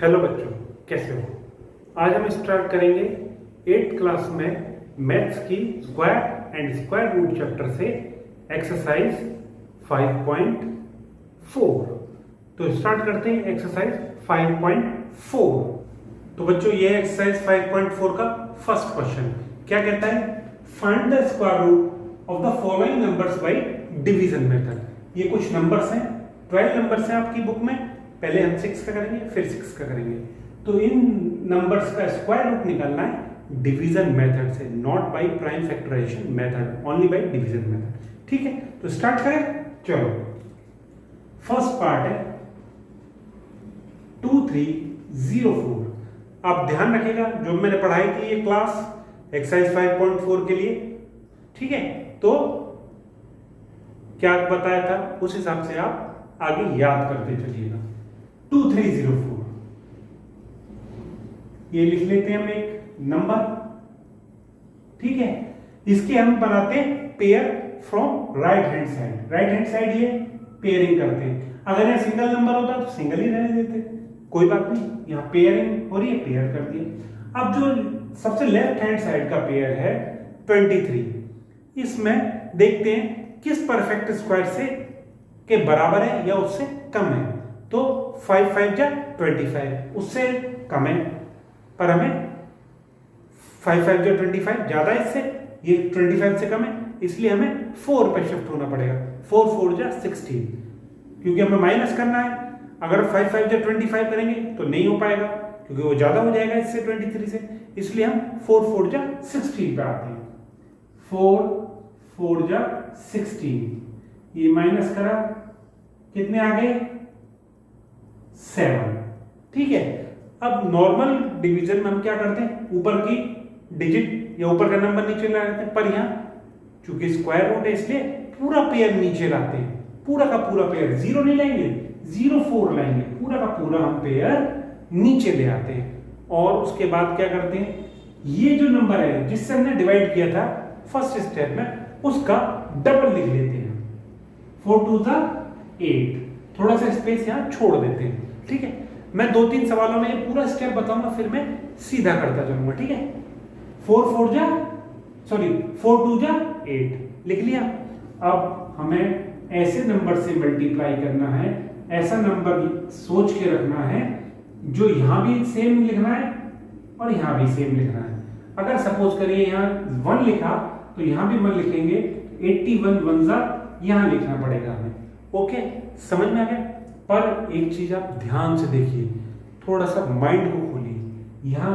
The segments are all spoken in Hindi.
हेलो बच्चों, कैसे हो। आज हम स्टार्ट करेंगे 8th क्लास में मैथ्स की square and square root chapter से एक्सरसाइज 5.4। तो स्टार्ट करते हैं एक्सरसाइज 5.4। तो बच्चों, ये है एक्सरसाइज 5.4 का फर्स्ट क्वेश्चन। क्या कहता है? Find the square root of the following numbers by division method. ये कुछ नंबर्स हैं, 12 नंबर्स हैं आपकी बुक में। पहले हम 6 का करेंगे, फिर 6 का करेंगे। तो इन नंबर्स का स्क्वायर रूट निकालना है डिवीजन मेथड से, not by prime factorisation method, only by division method. ठीक है, तो स्टार्ट करें। चलो, फर्स्ट पार्ट है 2304। आप ध्यान रखिएगा, जो मैंने पढ़ाई थी ये क्लास एक्सरसाइज 5.4 के लिए। ठीक है, तो क्या बताया था उस हिसाब से आप आगे याद करते चलिएगा। 2304 ये लिख लेते हैं हम एक नंबर। ठीक है, इसके हम बनाते हैं pair from right hand side. Right hand side ये पेयरिंग करते हैं। अगर यहां सिंगल नंबर होता तो सिंगल ही रहने देते, कोई बात नहीं। यहां पेयरिंग हो रही है, पेयर कर दिया। अब जो सबसे लेफ्ट हैंड साइड का पेयर है 23, इसमें देखते हैं किस परफेक्ट स्क्वायर से के बराबर है या उससे कम है। तो 5 5 जा 25, उससे कम है, पर हमें 5 5 जा 25 ज्यादा है इससे, ये 25 से कम है, इसलिए हमें 4 पे शिफ्ट होना पड़ेगा। 4 4 जा 16, क्योंकि हमें माइनस करना है। अगर 5 5 जा 25 करेंगे तो नहीं हो पाएगा, क्योंकि वो ज्यादा हो जाएगा इससे 23 से, इसलिए हम 4 4 जा 16 पे आते हैं। 4 4 जा 16, ये माइनस करा, कितने आ गए? 7। ठीक है, अब नॉर्मल डिवीजन में हम क्या करते हैं, ऊपर की डिजिट या ऊपर का नंबर नीचे ला लेते हैं, पर यहां चूंकि स्क्वायर रूट है इसलिए पूरा पेयर नीचे लाते हैं। पूरा का पूरा पेयर, 0 नहीं लाएंगे, 0 4 लाएंगे, पूरा का पूरा हम पेयर नीचे ले आते हैं। और उसके बाद क्या करते हैं, ये जो नंबर है जिससे हमने डिवाइड किया था फर्स्ट स्टेप में, उसका डबल लिख लेते हैं। 4 2 जा 8, थोड़ा सा स्पेस यहां छोड़ देते हैं। ठीक है, मैं 2-3 सवालों में ये पूरा स्टेप बताऊंगा, फिर मैं सीधा करता चलूंगा। ठीक है, 4 2 जा 8 लिख लिया। अब हमें ऐसे नंबर से मल्टीप्लाई करना है, ऐसा नंबर सोच के रखना है जो यहां भी सेम लिखना है और यहां भी सेम लिखना है। अगर सपोज करिए यहां 1 लिखा तो यहां भी 1 लिखेंगे, 81 1 जा यहां लिखना पड़ेगा हमें। ओके, समझ में आ गया। पर एक चीज आप ध्यान से देखिए, थोड़ा सा माइंड को खोलिए। यहां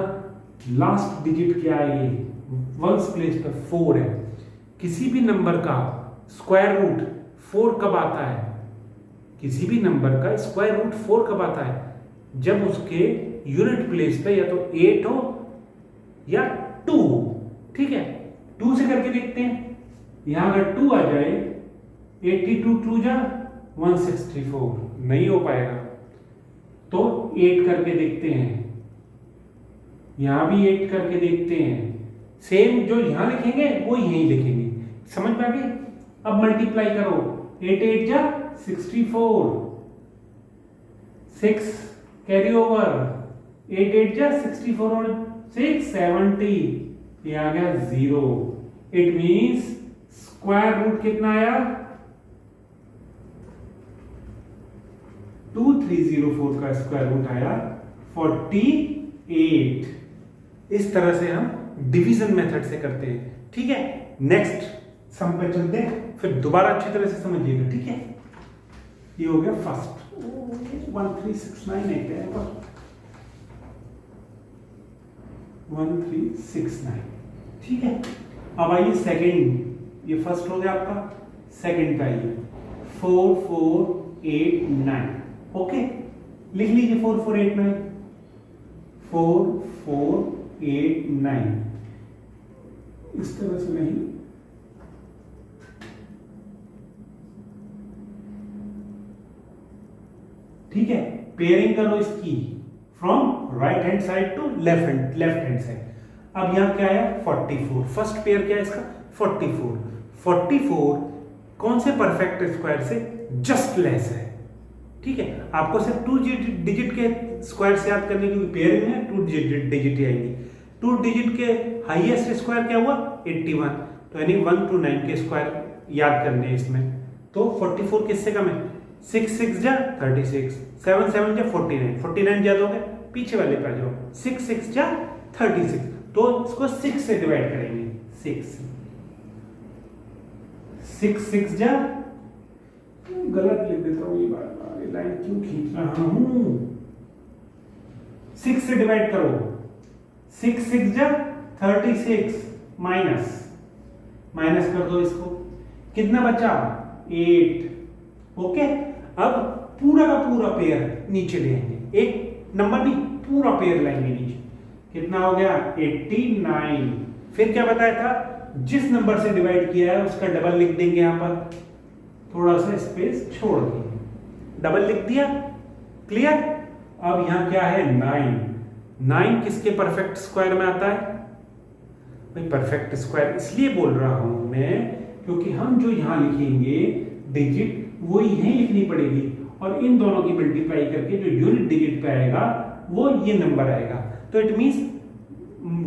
लास्ट डिजिट क्या है, ये वंस प्लेस पे 4 है। किसी भी नंबर का स्क्वायर रूट 4 कब आता है? किसी भी नंबर का स्क्वायर रूट 4 कब आता है? जब उसके यूनिट प्लेस पे या तो 8 हो या 2 हो। ठीक है, 2 से करके देखते हैं। यहां अगर 2 आ जाए, 82 2 जा 164, नहीं हो पाएगा। तो 8 करके देखते हैं, यहां भी 8 करके देखते हैं। सेम जो यहां लिखेंगे वो यहीं लिखेंगे। समझ में आ गई? अब मल्टीप्लाई करो, 8 8 जा 64, 6 कैरी ओवर, 8 8 जा 64 और 6 70, ये आ गया 0। इट मींस स्क्वायर रूट कितना आया? 2304 का स्क्वायर रूट आया 48। इस तरह से हम डिवीजन मेथड से करते हैं। ठीक है, नेक्स्ट सम पे चलते हैं, फिर दोबारा अच्छी तरह से समझिएगा। ठीक है, ये हो गया फर्स्ट। 1369 है, 1369। ठीक है, अब आइए सेकंड। ये फर्स्ट हो गया आपका, सेकंड पे आइए 4489। ओके, लिख लीजिए 4489, 4489। इस तरह से नहीं, ठीक है। पेयरिंग करो इसकी from right hand side to left hand side. अब यहां क्या है? 44। फर्स्ट पेयर क्या है इसका? 44। 44 कौन से परफेक्ट स्क्वायर से जस्ट लेस है? ठीक है, आपको सिर्फ 2 डिजिट के स्क्वायर से याद करने की पेयरिंग है, 2 डिजिट ही आएंगी। 2 डिजिट के हाईएस्ट स्क्वायर क्या हुआ 81, तो यानी 1 to 9 के स्क्वायर याद करने हैं इसमें। तो 44 किससे कम है, 6 6 जा 36, 7 7 जा 49, 49 याद हो गए, पीछे वाले पे आ जाओ, 6 6 जा 36, तो इसको 6 से डिवाइड करेंगे, 6 6 जा, गलत लिख देता हूं, ये बार ये लाइन क्यों खींच रहा हूं, 6 से डिवाइड करो, 6 6 जा 36, माइनस कर दो इसको, कितना बचा 8। ओके, अब पूरा का पूरा पेयर नीचे ले आएंगे, एक नंबर नहीं पूरा पेयर लाएंगे नीचे, कितना हो गया 89। फिर क्या बताया था, जिस नंबर से डिवाइड किया है उसका डबल लिख देंगे, यहां पर थोड़ा सा स्पेस छोड़ देंगे, डबल लिख दिया, क्लियर। अब यहां क्या है 9 किसके परफेक्ट स्क्वायर में आता है भाई, परफेक्ट स्क्वायर इसलिए बोल रहा हूं मैं क्योंकि हम जो यहां लिखेंगे डिजिट वो यहीं लिखनी पड़ेगी, और इन दोनों की मल्टीप्लाई करके जो यूनिट डिजिट पे आएगा वो ये नंबर आएगा। तो it means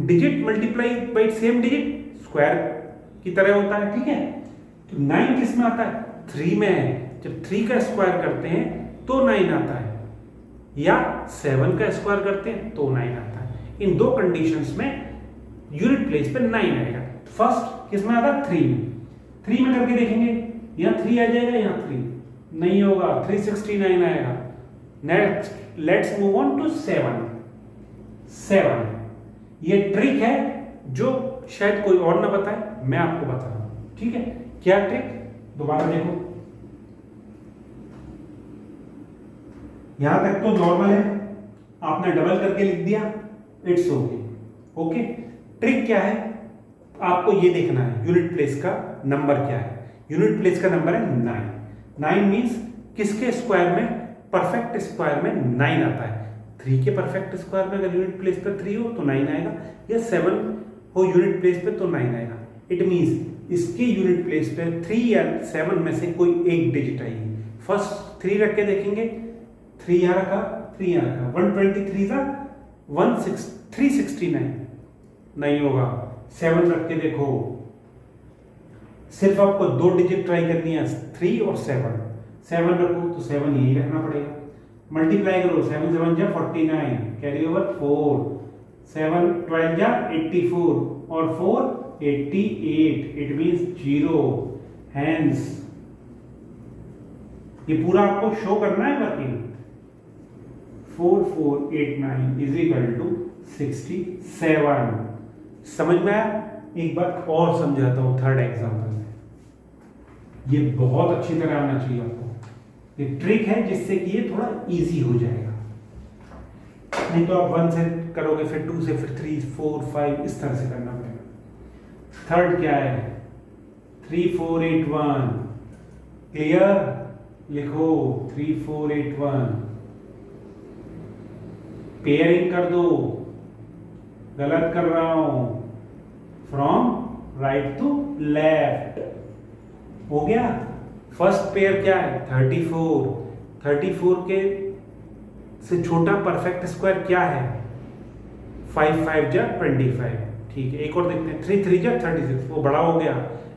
digit multiply by same digit square की तरह होता है, ठीक है। तो 9 किस में आता है, 3 में है, जब 3 का स्क्वायर करते हैं तो 9 आता है, या 7 का स्क्वायर करते हैं तो 9 आता है। इन दो कंडीशंस में यूनिट प्लेस पे 9 आएगा। फर्स्ट किस में आता है 3 में करके देखेंगे, यहाँ 3 आ जाएगा, यहाँ 3 नहीं होगा, 369 आएगा। Next let's move on to 7। ये ट्रिक है जो शायद कोई और ना बताए, मैं आपको बता रहा हूं, ठीक है। क्या ट्रिक, दोबारा देखो, यहां तक तो नॉर्मल है, आपने डबल करके लिख दिया, इट्स ओके। ट्रिक क्या है, आपको ये देखना है यूनिट प्लेस का नंबर क्या है। यूनिट प्लेस का नंबर है 9 मींस किसके स्क्वायर में, परफेक्ट स्क्वायर में 9 आता है। 3 के परफेक्ट स्क्वायर में अगर यूनिट प्लेस पे 3 हो तो 9 आएगा, या 7 हो यूनिट प्लेस पे तो 9 आएगा। इट मींस इसके यूनिट प्लेस पे 3 या 7 में से कोई एक डिजिट आएगी। फर्स्ट 3 रख के देखेंगे, 3 यहां रखा, 3 यहां रखा, 123 था 369 नहीं होगा। 7 रख के देखो, सिर्फ आपको 2 डिजिट ट्राई करनी है, 3 और 7 रखो तो 7 यही रखना पड़ेगा। मल्टीप्लाई करो, 7 7 जा 49, कैरी ओवर 4, 7 12 जा 84 और 4 88, इट मींस 0। हैंस ये पूरा आपको शो करना है वर्किंग। 4489 is equal to 67। समझ में आया? एक बार और समझाता हूं थर्ड एग्जांपल में, ये बहुत अच्छी तरह आना चाहिए आपको। ये ट्रिक है जिससे कि ये थोड़ा इजी हो जाएगा, नहीं तो आप 1 से करोगे, फिर 2 से, फिर 3 4 5 इस तरह से करना पड़ेगा। थर्ड क्या है, 3481, क्लियर, लिखो 3481, पेयरिंग कर दो, गलत कर रहा हूं, फ्रॉम राइट टू लेफ्ट, हो गया। फर्स्ट पेयर क्या है 34 के से छोटा परफेक्ट स्क्वायर क्या है 5 5 जा 25, ठीक है। एक और देखते हैं, 3 3 जा 36, वो बड़ा हो गया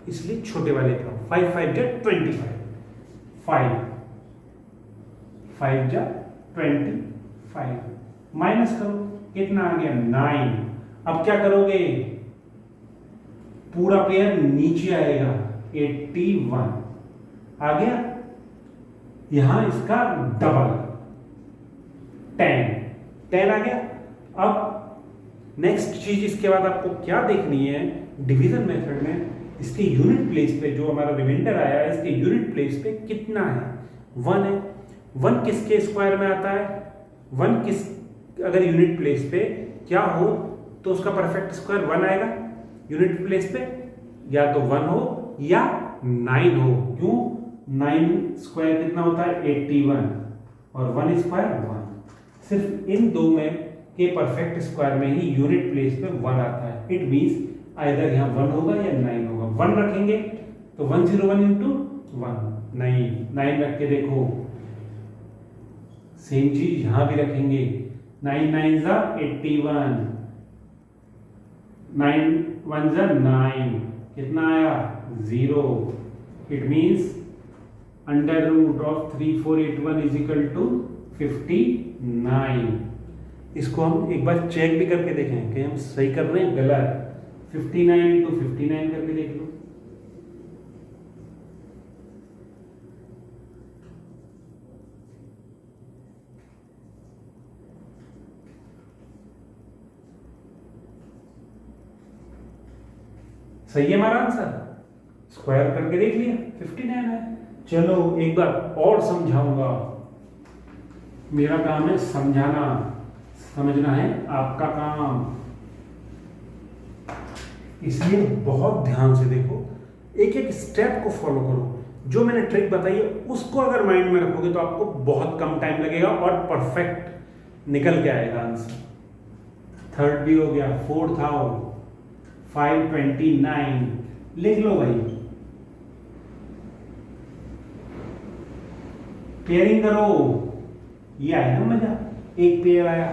इसलिए छोटे वाले पे 5 5 जा 25, 5 जा 25, माइनस करो, कितना आ गया 9। अब क्या करोगे, पूरा पेयर नीचे आएगा, 81 आ गया, यहां इसका डबल 10 आ गया। अब नेक्स्ट चीज इसके बाद आपको क्या देखनी है, डिवीजन मेथड में इसके यूनिट प्लेस पे जो हमारा रिमाइंडर आया है, इसके यूनिट प्लेस पे कितना है, 1 है। 1 किसके स्क्वायर में आता है, 1 किस अगर यूनिट प्लेस पे क्या हो तो उसका परफेक्ट स्क्वायर 1 आएगा यूनिट प्लेस पे, या तो 1 हो या 9 हो। क्यों, 9 स्क्वायर कितना होता है 81 और 1 स्क्वायर 1। सिर्फ इन दो में के परफेक्ट स्क्वायर में ही यूनिट प्लेस पे 1 आता है। इट मींस आइदर यहाँ 1 होगा या 9 होगा। 1 रखेंगे तो 101 into 1 9 रख के देखो सेम चीज यहां भी रखेंगे। 9 9 जा 81, 9 1 जा 9, कितना आया 0। It means under root of 3481 is equal to 59। इसको हम एक बार चेक भी करके देखें कि हम सही कर रहे हैं गलत। 59 इंटू 59 करके देख लो। सही है हमारा आंसर। स्क्वायर करके देख लिया 59 है। चलो एक बार और समझाऊंगा। मेरा काम है समझाना, समझना है आपका काम, इसलिए बहुत ध्यान से देखो, एक एक स्टेप को फॉलो करो। जो मैंने ट्रिक बताई है उसको अगर माइंड में रखोगे तो आपको बहुत कम टाइम लगेगा और परफेक्ट निकल के आएगा आंसर। थर्ड भी हो गया, फोर्थ आओ 529 लिख लो भाई। पेयरिंग करो, ये आया ना मजा। एक पेयर आया,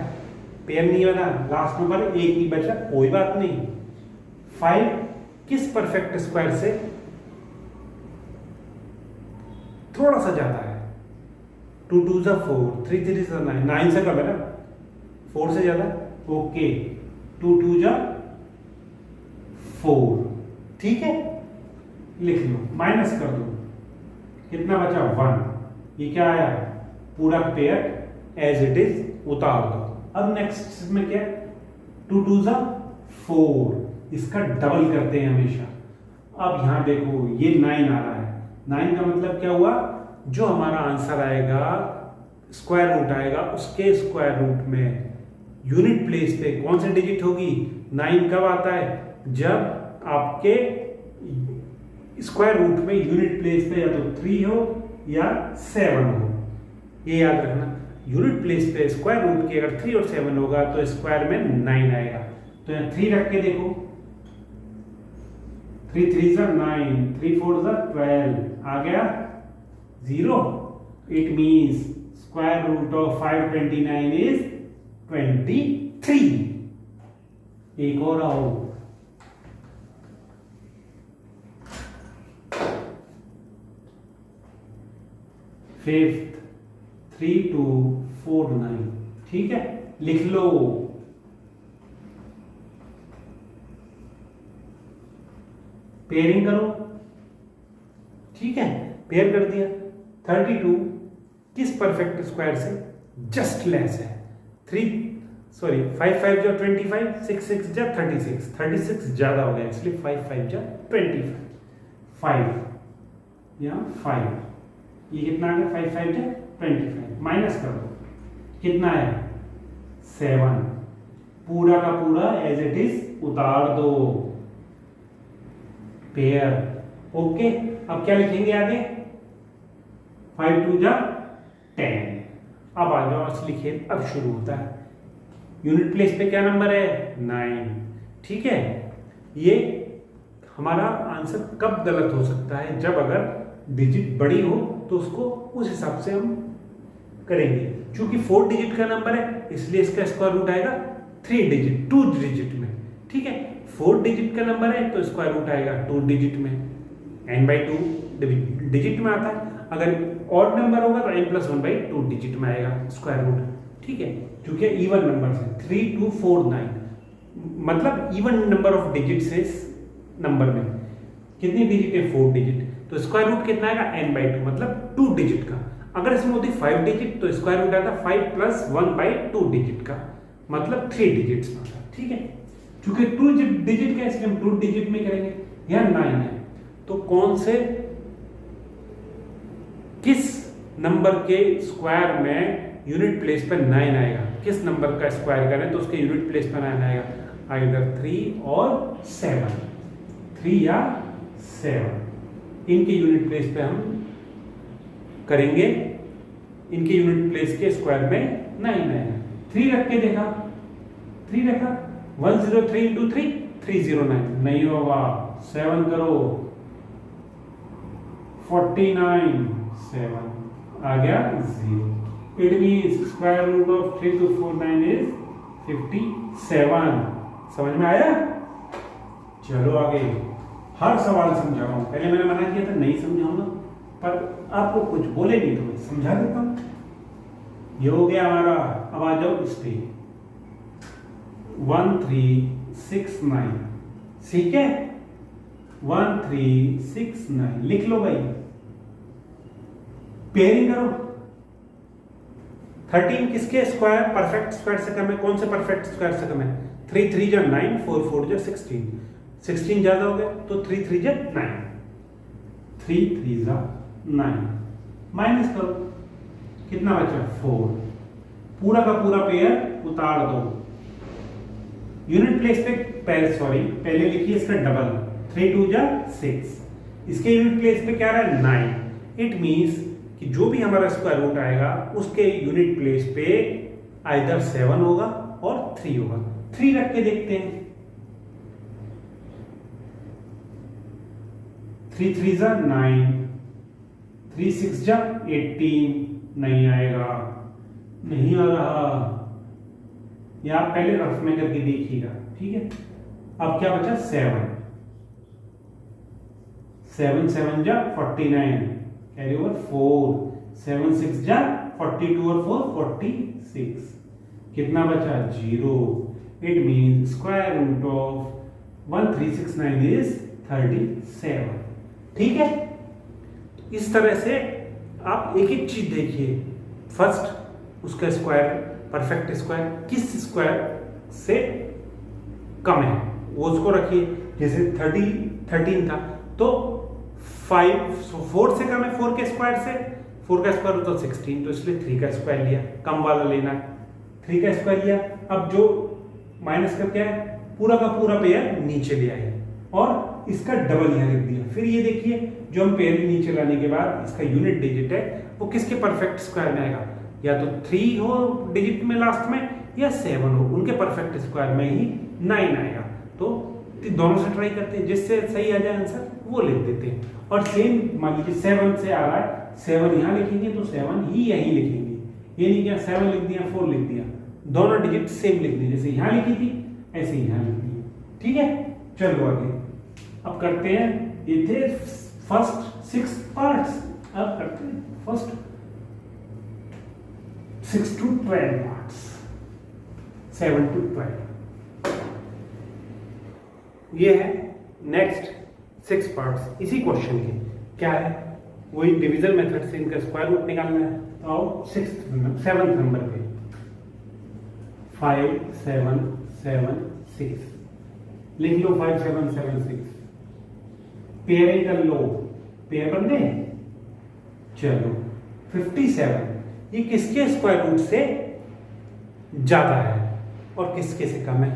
पेयर नहीं बना, लास्ट नंबर एक ही बचा, कोई बात नहीं। 5 किस परफेक्ट स्क्वायर से थोड़ा सा ज्यादा है। 2 2 जा 4, 3 3 जा 9, 9 से कम है ना, 4 से ज्यादा। ओके 2 2 जा 4, ठीक है, लिख लो, माइनस कर दो, कितना बचा 1। ये क्या आया, पूरा पेयर एज इट इज उतार दो। अब नेक्स्ट में क्या, 2 2 जा 4, इसका डबल करते हैं हमेशा। अब यहां देखो ये 9 आ रहा है, 9 का मतलब क्या हुआ, जो हमारा आंसर आएगा स्क्वायर रूट आएगा उसके स्क्वायर रूट में यूनिट प्लेस पे कौन सी डिजिट होगी। 9 कब आता है, जब आपके स्क्वायर रूट में यूनिट प्लेस पे या तो 3 हो या 7 हो। ये याद रखना, यूनिट प्लेस पे स्क्वायर रूट के अगर 3 और 7 होगा तो स्क्वायर में 9 आएगा। तो यहाँ 3 रख के देखो, 3 3 जा 9, 3 4 जा 12, आ गया 0। It means square root of 529 is 23। एक और आओ, फिफ्थ 3249, ठीक है, लिख लो। पेयरिंग करो, ठीक है, पेयर कर दिया। 32 किस परफेक्ट स्क्वायर से जस्ट लेस है। 5 5 जा 25, 6 6 जा 36, 36 ज्यादा हो गया इसलिए 5 5 जा 25, 5 या 5, ये कितना आ गया 5 5 जा 25, माइनस कर दो, कितना है 7, पूरा का पूरा एज इट इज उतार दो, पेयर। ओके, अब क्या लिखेंगे आगे, 5 2 जा 10। अब आ जाओ असली खेल, अब शुरू होता है। यूनिट प्लेस पे क्या नंबर है 9, ठीक है। ये हमारा आंसर कब गलत हो सकता है, जब अगर डिजिट बड़ी हो तो उसको उस हिसाब से हम करेंगे। क्योंकि 4 डिजिट का नंबर है इसलिए इसका स्क्वायर रूट आएगा 3 डिजिट 2 डिजिट में, ठीक है। 4 डिजिट का नंबर है तो स्क्वायर रूट आएगा 2 डिजिट में, n/2 डिजिट में आता है। अगर ऑड नंबर होगा तो n+1/2 डिजिट में आएगा स्क्वायर रूट, ठीक है। क्योंकि इवन नंबर है 3 2 4 9, मतलब इवन नंबर ऑफ डिजिट्स है इस नंबर में। कितनी डिजिट है 4 डिजिट, तो स्क्वायर रूट कितना आएगा n/2, मतलब 2 डिजिट का। अगर इसमें होती 5 डिजिट तो स्क्वायर रूट आता 5 + 1/2 डिजिट का, मतलब 3 डिजिट्स में, ठीक है। क्योंकि 2 डिजिट का इसलिए हम 2 डिजिट में करेंगे। यह 9 है तो कौन से किस नंबर के स्क्वायर में यूनिट प्लेस पर 9 आएगा, किस नंबर का स्क्वायर करें तो उसके यूनिट प्लेस पर 9 आएगा, आइदर 3 और 7, 3 या 7, इनके यूनिट प्लेस पे हम करेंगे। इनके यूनिट प्लेस के स्क्वायर में 9 आएगा। 3 रख के देखा, 3 रखा 103 इंटू 3 309, नहीं होगा। 7 करो 49, 7 आ गया 0। It means square root of 3249 is 57। समझ में आया? चलो आगे, हर सवाल समझा रहा हूं। पहले मैंने मना किया था नहीं समझाऊंगा, पर आपको कुछ बोले नहीं तो मैं समझा देता हूं। ये हो गया हमारा। अब आ जाओ इस पे 1369। ठीक है, 1369 लिख लो भाई। पेयरिंग करो। 13 किसके स्क्वायर परफेक्ट स्क्वायर से कम है? कौन से परफेक्ट स्क्वायर से कम है? 3 3 जा 9, 4 4 जा 16। 16 ज्यादा हो गया तो 3 3 जा 9, 3 3 जा 9। माइनस करो, कितना बचा? 4। पूरा का पूरा पेयर उतार दो। यूनिट प्लेस पे पहले लिखिए इसका डबल। 3 2 जा 6। इसके यूनिट प्लेस पे क्या रहा है? 9। इट मीन्स कि जो भी हमारा स्क्वायर रूट आएगा उसके यूनिट प्लेस पे आइदर 7 होगा और 3 होगा। 3 रख के देखते हैं। 3 3 जा 9, 3 6 जा 18। नहीं आएगा, नहीं आ रहा। या आप पहले रफ में करके देखिएगा, ठीक है। अब क्या बचा? 7 7 7 जा 49, कैरी ओवर 4। 7 6 जा 42 और 4 46। कितना बचा? 0। It means square root of 1369 is 37। ठीक है, इस तरह से आप एक एक चीज देखिए। फर्स्ट उसका स्क्वायर, परफेक्ट स्क्वायर किस स्क्वायर से कम है वो उसको रखिए। जैसे 13 था तो 4 से कम है 4 के स्क्वायर से। 4 का स्क्वायर तो 16, तो इसलिए 3 का स्क्वायर लिया। कम वाला लेना है, 3 का स्क्वायर लिया। अब जो माइनस का क्या है? पूरा का पूरा पेयर नीचे ले आए और इसका डबल यहां लिख दिया। फिर ये देखिए, जो हम पेयर नीचे लाने के बाद इसका यूनिट डिजिट है वो किसके परफेक्ट स्क्वायर में आएगा? या तो 3 हो डिजिट में लास्ट में, या 7 हो। उनके परफेक्ट स्क्वायर में ही 9 आएगा। तो दोनों से ट्राई करते हैं, जिससे सही आ जाए आंसर वो लिख देते हैं। और सेम मान लीजिए 7 से आ रहा है, 7 यहां लिखेंगे तो 7 ही यहीं लिखेंगे। ये नहीं क्या 7 लिख दिया 4 लिख दिया, दोनों डिजिट सेम लिख दिए। जैसे यहां लिखी थी ऐसे यहां लिख दी। ठीक है, चलो आगे। अब करते हैं, ये थे फर्स्ट 6 पार्ट्स। अब करते हैं फर्स्ट 6 to 12 पार्ट्स, 7 to 12। ये है नेक्स्ट 6 पार्ट्स इसी क्वेश्चन के। क्या है? वही डिवीजन मेथड से इनका स्क्वायर रूट निकालना है। और 7th नंबर पे 5 7 7 6 लिख लो। 5 7 7 6 पेयरिंग कर लो। पेयर बन गए। चलो 57 ये किसके स्क्वायर रूट से ज्यादा है और किसके से कम है?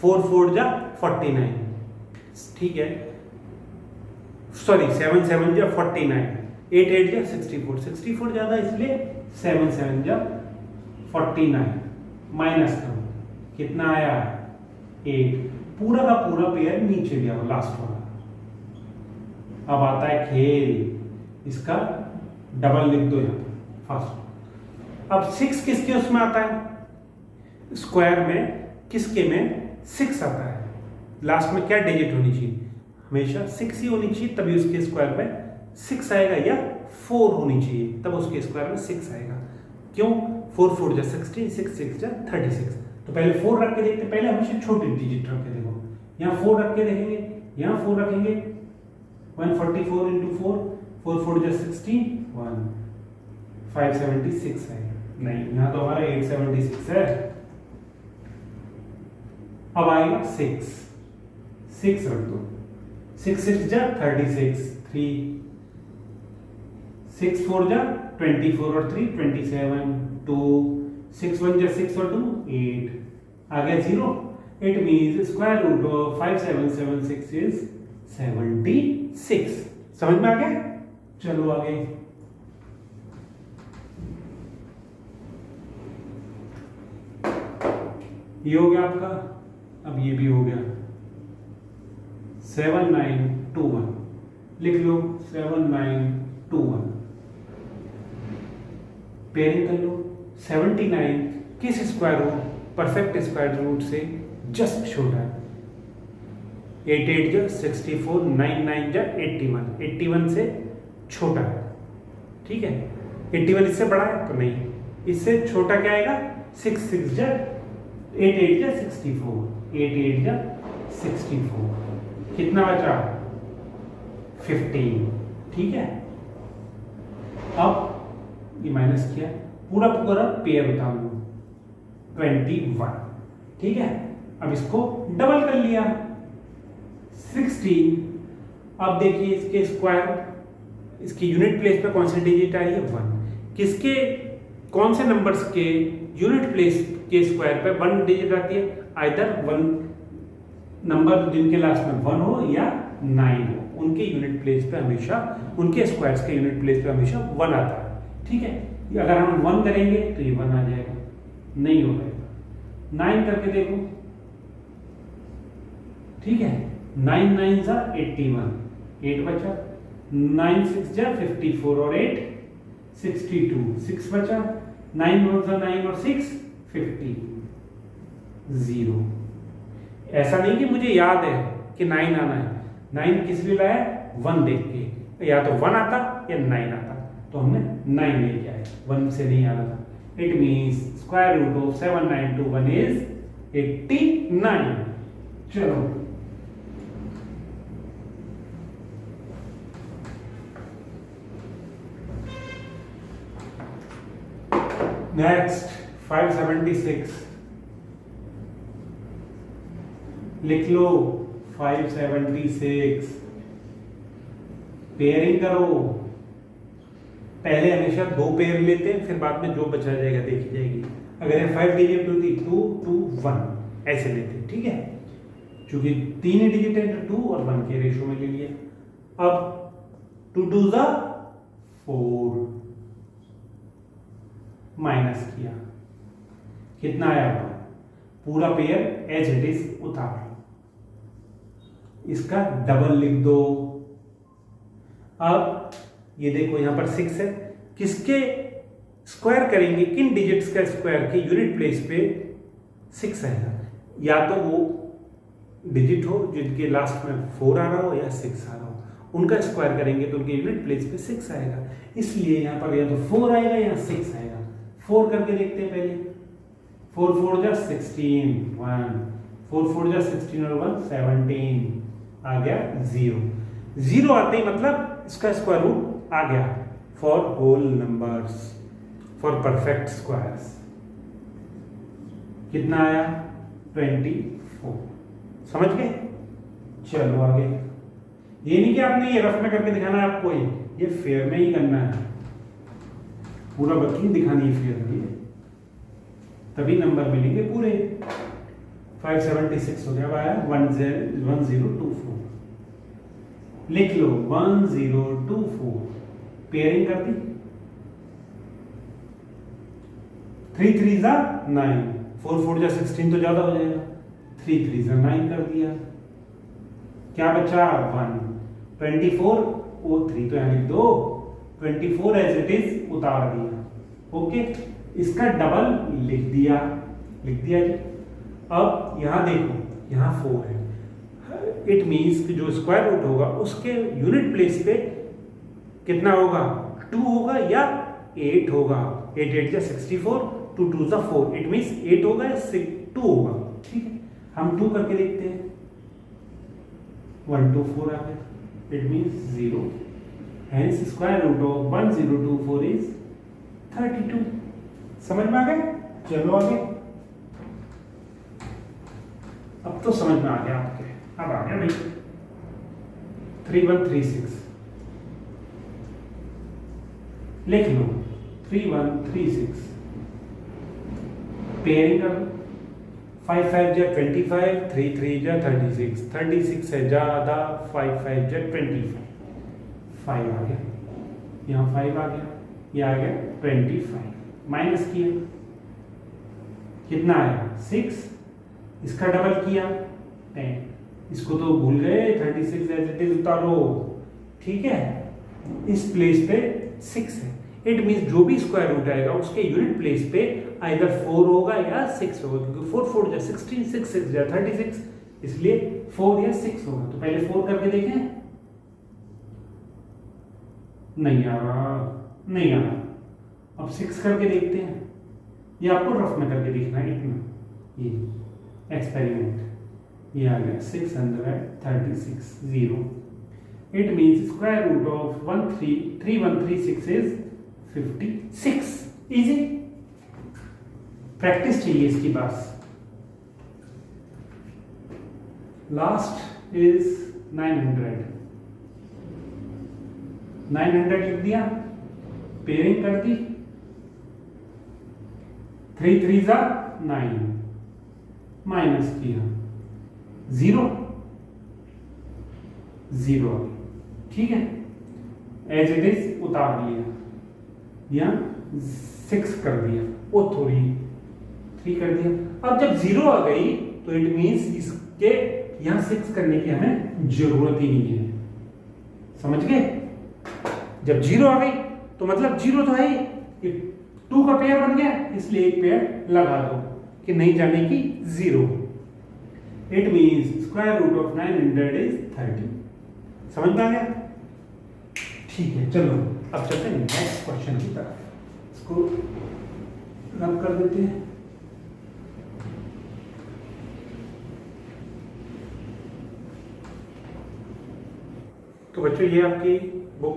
4 4 जा 49। ठीक है, सॉरी 7 7 जा 49, 8 8 जा 64। 64 ज्यादा इसलिए 7 7 जा 49। माइनस करो, कितना आया? 8। पूरा का पूरा पेयर नीचे गया लास्ट वाला। अब आता है खेल, इसका डबल लिख दो यहां फर्स्ट। अब 6 किसके उसमें आता है? स्क्वायर में किसके में 6 आता है। लास्ट में क्या डिजिट होनी चाहिए? हमेशा 6 ही होनी चाहिए, तभी उसके स्क्वायर में 6 आएगा, या 4 होनी चाहिए तब उसके स्क्वायर में 6 आएगा। क्यों? 4 4 जा 16, 6 6 जा 36। तो पहले 4 रख के देखते, पहले हमेशा छोटे डिजिट रख के देखो। यहाँ 4 रख के देखेंगे, यहाँ 4 रखेंगे। 144 into 4, 4 4 जा 16, 1 576 है। नहीं, यहाँ तो हमारा 876 है। अब आएगा 6 रख दो। 6 6 जा 36, 3 6 4 जा 24 और 3 27, 2 6 1 जा 6 और 2 8। आ गया 0। It means square root of 5776 is 76। समझ में आ गया? चलो आगे। ये हो गया आपका। अब ये भी हो गया। 7921 लिख लो। 7921 पेयरिंग कर लो। 79 किस square root, perfect square root से जस्ट छोटा है। 8 8 जा 64, 9 9 जा 81, 81 से छोटा है। ठीक है, 81 इससे बड़ा है तो नहीं, इससे छोटा क्या आएगा, 6 6 जा 8 8 जा 64, 8 8 जा 64, कितना बचा 15। ठीक है, अब ये माइनस किया, पूरा पूरा पेयर उतार लो 21। ठीक है, अब इसको डबल कर लिया 16। अब देखिए इसके स्क्वायर, इसकी यूनिट प्लेस पे कौन सी डिजिट आ रही है 1, किसके कौन से नंबर्स के यूनिट प्लेस के स्क्वायर पे 1 डिजिट आती है, आइदर 1 नंबर जिनके लास्ट में 1 हो या 9 हो, उनके यूनिट प्लेस पे हमेशा, उनके स्क्वायर्स के यूनिट प्लेस पे हमेशा 1 आता है। ठीक है, अगर हम 1 करेंगे तो ये 1 आ जाएगा, नहीं हो पाएगा। 9 करके देखो, ठीक है, 9 9 जा 81, 8 बचा, 9 6 जा 54 और 8 62, 6 बचा, 9 1 जा 9 और 6 50, 0। ऐसा नहीं कि मुझे याद है कि 9 आना है, 9 किस लिए लाया, 1 देख के, या तो 1 आता या 9 आता, तो हमने 9 लेके आए, 1 से नहीं आ रहा था। It means square root of 7921 is 89। चलो नेक्स्ट 576 लिख लो। 576 पेयरिंग करो, पहले हमेशा 2 पेयर लेते हैं, फिर बाद में जो बचा जाएगा देखी जाएगी। अगर ये 5 डिजिट होती 2 2 1 ऐसे लेते हैं। ठीक है, चूंकि 3 डिजिट है तो 2 और 1 के रेशो में ले लिया। अब 2 2 जा 4 माइनस किया, कितना आया, पूरा पेयर एज इट इज उतार लो, इसका डबल लिख दो। अब ये देखो यहां पर 6 है, किसके स्क्वायर करेंगे, किन डिजिट्स का स्क्वायर के यूनिट प्लेस पे 6 आएगा, या तो वो डिजिट हो जिनके लास्ट में 4 आ रहा हो या 6 आ रहा हो, उनका स्क्वायर करेंगे तो उनके यूनिट प्लेस पे 6 आएगा। इसलिए यहां पर या तो 4 आएगा या 6 आएगा। 4 करके देखते हैं पहले, 4 4 जा 16 1, 4 4 जा 16 और 1 17, आ गया 0। 0 आते ही मतलब इसका स्क्वायर रूट आ गया for whole numbers, for perfect squares. कितना आया 24। समझ गए? चलो आगे। ये नहीं कि आपने ये रफ में करके दिखाना है आपको, ये फेयर में ही करना है, पूरा वर्किंग दिखानी है फेयर में, तभी नंबर मिलेंगे पूरे। 576 हो गया, अब आया 1024। लिख लो 1024, पेयरिंग कर दी, 3 3 जा 9, 4 4 जा 16 तो ज्यादा हो जाएगा, 3 3 जा 9 कर दिया, क्या बचा 1। 24 वो 3 तो यानी 2, 24 एज इट इज उतार दिया। ओके, इसका डबल लिख दिया जी। अब यहां देखो, यहां 4 है, इट मीन्स कि जो स्क्वायर रूट होगा उसके यूनिट प्लेस पे कितना होगा, 2 होगा या 8 होगा। 8 8 जा 64, 2 2 जा 4, इट मीन्स 8 होगा या 2 होगा। ठीक है, हम 2 करके देखते हैं, 1 2 4 आ गया, it means 0, hence square root of 1024 is 32। समझ में आ गया? चलो आगे। अब तो समझ में आ गया आपके, अब आ गया भाई 3136। लिख लो 3136, पेयरिंग कर लो। 5 5 जा 25, 3 3 जा 36, 36 है ज्यादा, 5 5 जा 25, 5 आ गया, यहाँ 5 आ गया, ये आ गया 25। माइनस किया, कितना आया 6, इसका डबल किया 10, इसको तो भूल गए, 36 एज इट इज उतारो। ठीक है, इस प्लेस पे 6 है, इट मीन्स जो भी स्क्वायर रूट आएगा उसके यूनिट प्लेस पे आइदर 4 होगा या 6 होगा, क्योंकि 4 4 जा 16, 6 6 जा 36, इसलिए 4 या 6 होगा। तो पहले 4 करके देखें, नहीं आ रहा। अब 6 करके देखते हैं, ये आपको रफ में करके देखना है इतना, ये एक्सपेरिमेंट, ये आ गया 636 0। It means square root of 3136 is 56। Easy, practice चाहिए इसकी बस। लास्ट इज 900 लिख दिया, पेयरिंग कर दी, 3 3 9, माइनस किया 0 0, ठीक है, एज इट इज उतार लिया, या 6 कर दिया, वो थोड़ी 3 कर दिया। अब जब 0 आ गई तो इट मीन्स इसके यहां 6 करने की हमें जरूरत ही नहीं है, समझ गए? जब 0 आ गई तो मतलब 0 तो है ही, 2 का पेयर बन गया, इसलिए एक पेयर लगा दो कि नहीं जाने की 0। It means square root of 900 is 30। समझ में आ गया? ठीक है, चलो अब चलते हैं नेक्स्ट क्वेश्चन की तरफ, इसको रब कर देते हैं। तो बच्चों ये आपकी बुक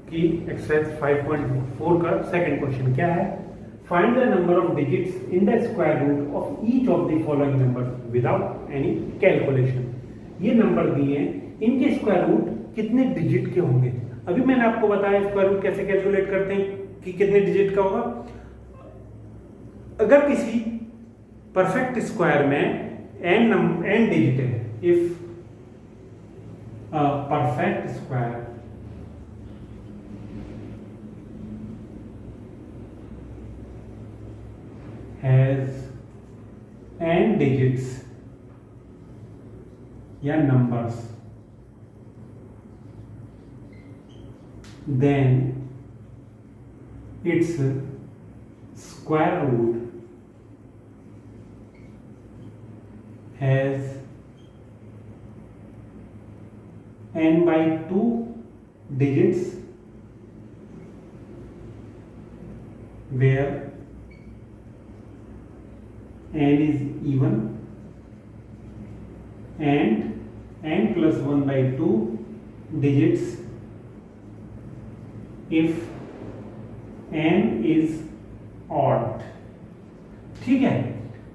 की एक्सरसाइज 5.4 का सेकंड क्वेश्चन क्या है? Find the number of digits in the square root of each of the following number without any calculation. ये नंबर दिए हैं, इनके स्क्वायर रूट कितने डिजिट के होंगे। अभी मैंने आपको बताया स्क्वायर रूट कैसे कैलकुलेट करते हैं कि कितने डिजिट का होगा। अगर किसी परफेक्ट स्क्वायर में n डिजिट है, if perfect square has n digits या numbers, then its square root has n by 2 digits where n is even and n plus 1 by 2 digits if n is odd। ठीक है,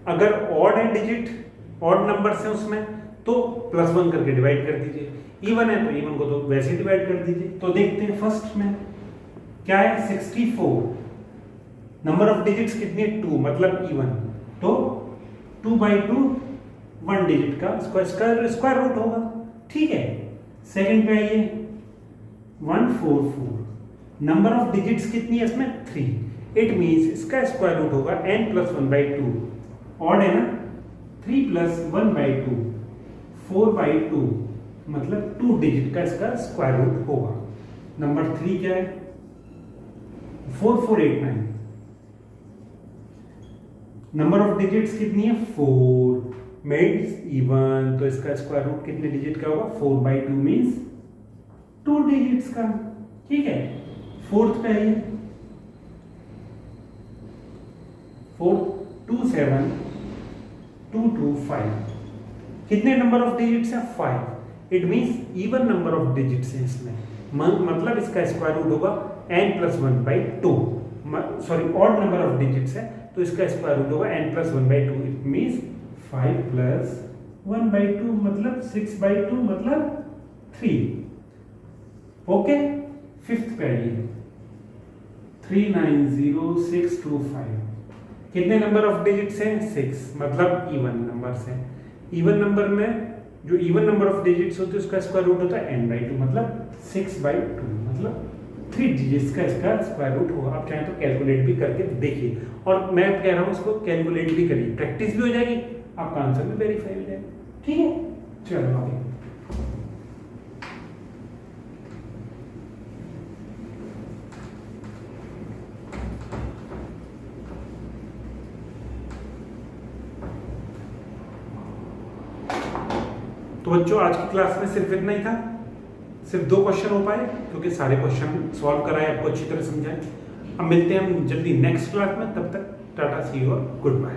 अगर ऑड है डिजिट, ऑड नंबर्स हैं उसमें, तो +1 करके डिवाइड कर दीजिए, इवन है तो इवन को तो वैसे डिवाइड कर दीजिए। तो देखते हैं फर्स्ट में क्या है, 64, नंबर ऑफ डिजिट्स कितनी है 2, मतलब इवन, तो 2 by 2 1 डिजिट का स्क्वायर रूट होगा, ठीक है। सेकंड पे आइए 144, नंबर ऑफ डिजिट्स कितनी है इसमें 3, इट मींस इसका स्क्वायर रूट होगा n plus 1 by 2, ऑड है ना, 3 plus 1 by 2 4 by 2, मतलब 2 डिजिट का इसका स्क्वायर रूट होगा। नंबर 3 क्या है 4489, नंबर ऑफ डिजिट्स कितनी है 4, मेड्स इवन, तो इसका स्क्वायर रूट कितने डिजिट का होगा 4 by 2 मींस 2 डिजिट्स का, ठीक है। फोर्थ पे आइए 27225, कितने नंबर ऑफ डिजिट्स है 5, it means even number of digits है इसमें, मतलब इसका स्क्वायर रूट होगा n plus 1 by 2, sorry odd number of digits है तो इसका स्क्वायर रूट होगा n plus 1 by 2, it means 5 plus 1 by 2 मतलब 6 by 2 मतलब 3, ओके। फिफ्थ पे आइए 390625, कितने नंबर ऑफ डिजिट्स हैं 6, मतलब इवन नंबर्स हैं। इवन नंबर में जो इवन नंबर ऑफ डिजिट्स होते हैं उसका स्क्वायर रूट होता है n by 2, मतलब 6 by 2, मतलब 3 डिजिट्स का इसका स्क्वायर रूट होगा। आप चाहें तो कैलकुलेट भी करके देखिए, और मैं कह रहा हूँ उसको कैलकुलेट भी करिए, प्रैक्टिस भी हो जाएगी, आपका आंसर भी वेरीफाई हो जाएगा, ठीक है। चलो आगे तो बच्चों आज की क्लास में सिर्फ इतना ही था, सिर्फ 2 क्वेश्चन हो पाए क्योंकि सारे क्वेश्चन सॉल्व कराए, आपको अच्छी तरह समझाए। अब मिलते हैं हम जल्दी नेक्स्ट क्लास में, तब तक टाटा सी यू और गुड बाय।